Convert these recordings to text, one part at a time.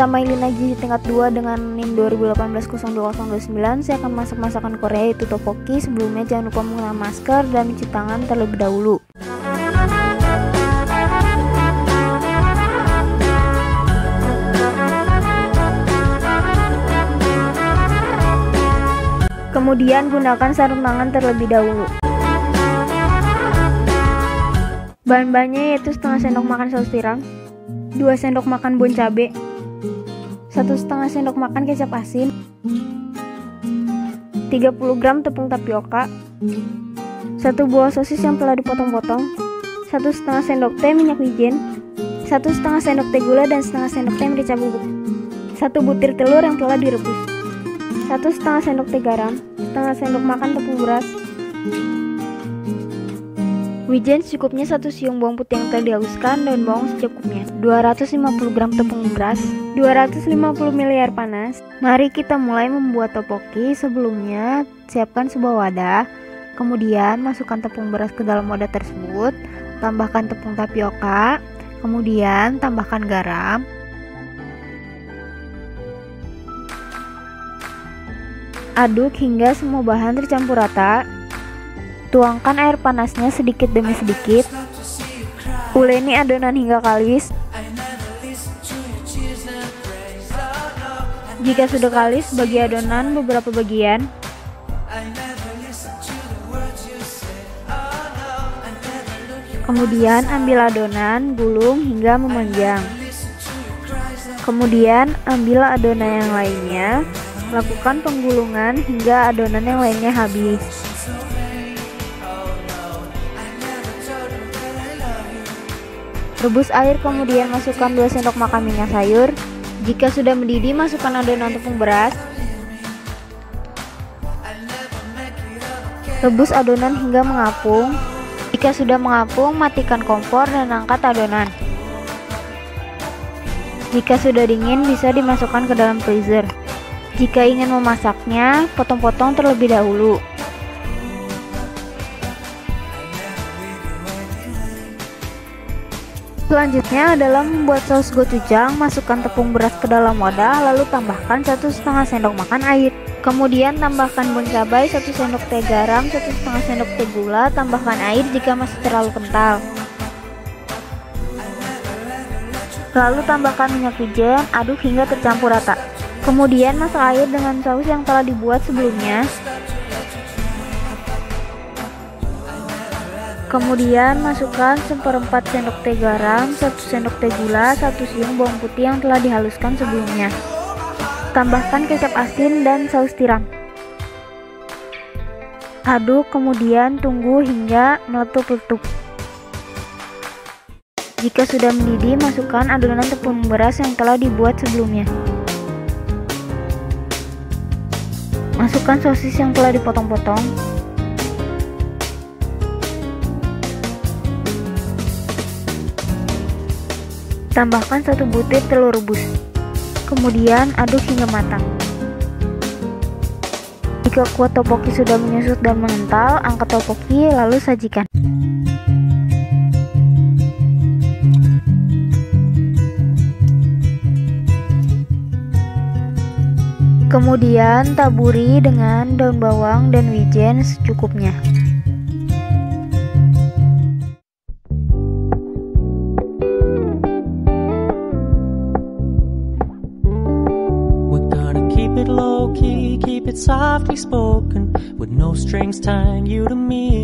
kita mainin lagi tingkat 2 dengan NIM 2018-02-09. Saya akan masak masakan Korea yaitu tteokbokki. Sebelumnya jangan lupa menggunakan masker dan mencuci tangan terlebih dahulu. Kemudian gunakan sarung tangan terlebih dahulu. Bahan-bahannya yaitu setengah sendok makan saus tiram, 2 sendok makan bon cabe, 1,5 sendok makan kecap asin, 30 gram tepung tapioka, 1 buah sosis yang telah dipotong-potong, 1,5 sendok teh minyak wijen, 1,5 sendok teh gula dan setengah sendok teh merica bubuk, 1 butir telur yang telah direbus, 1,5 sendok teh garam, setengah sendok makan tepung beras, wijen secukupnya, 1 siung bawang putih yang telah dihaluskan, daun bawang secukupnya, 250 gram tepung beras, 250 ml air panas. Mari kita mulai membuat tteokbokki. Sebelumnya siapkan sebuah wadah, kemudian masukkan tepung beras ke dalam wadah tersebut, tambahkan tepung tapioka, kemudian tambahkan garam, aduk hingga semua bahan tercampur rata. Tuangkan air panasnya sedikit demi sedikit. Uleni adonan hingga kalis. Jika sudah kalis, bagi adonan beberapa bagian. Kemudian ambil adonan, gulung hingga memanjang. Kemudian ambil adonan yang lainnya, lakukan penggulungan hingga adonan yang lainnya habis. Rebus air, kemudian masukkan 2 sendok makan minyak sayur. Jika sudah mendidih, masukkan adonan tepung beras. Rebus adonan hingga mengapung. Jika sudah mengapung, matikan kompor dan angkat adonan. Jika sudah dingin, bisa dimasukkan ke dalam freezer. Jika ingin memasaknya, potong-potong terlebih dahulu. Selanjutnya adalah membuat saus gochujang. Masukkan tepung beras ke dalam wadah, lalu tambahkan 1,5 sendok makan air. Kemudian tambahkan bon cabai, 1 sendok teh garam, 1,5 sendok teh gula, tambahkan air jika masih terlalu kental. Lalu tambahkan minyak wijen, aduk hingga tercampur rata. Kemudian masak air dengan saus yang telah dibuat sebelumnya. Kemudian masukkan 1/4 sendok teh garam, 1 sendok teh gula, 1 siung bawang putih yang telah dihaluskan sebelumnya. Tambahkan kecap asin dan saus tiram. Aduk, kemudian tunggu hingga meletup-letup. Jika sudah mendidih, masukkan adonan tepung beras yang telah dibuat sebelumnya. Masukkan sosis yang telah dipotong-potong. Tambahkan 1 butir telur rebus. Kemudian aduk hingga matang. Jika kuah tteokbokki sudah menyusut dan mengental, angkat tteokbokki lalu sajikan. Kemudian taburi dengan daun bawang dan wijen secukupnya.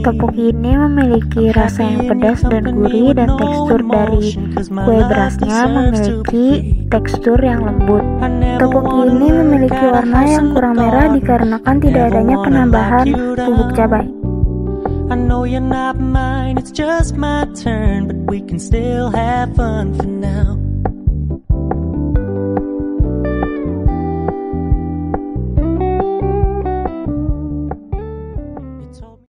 Tteokbokki ini memiliki rasa yang pedas dan gurih, dan tekstur dari kue berasnya memiliki tekstur yang lembut. Tteokbokki ini memiliki warna yang kurang merah dikarenakan tidak adanya penambahan bubuk cabai. I know you're not mine, it's just my turn, but we can still have fun for now.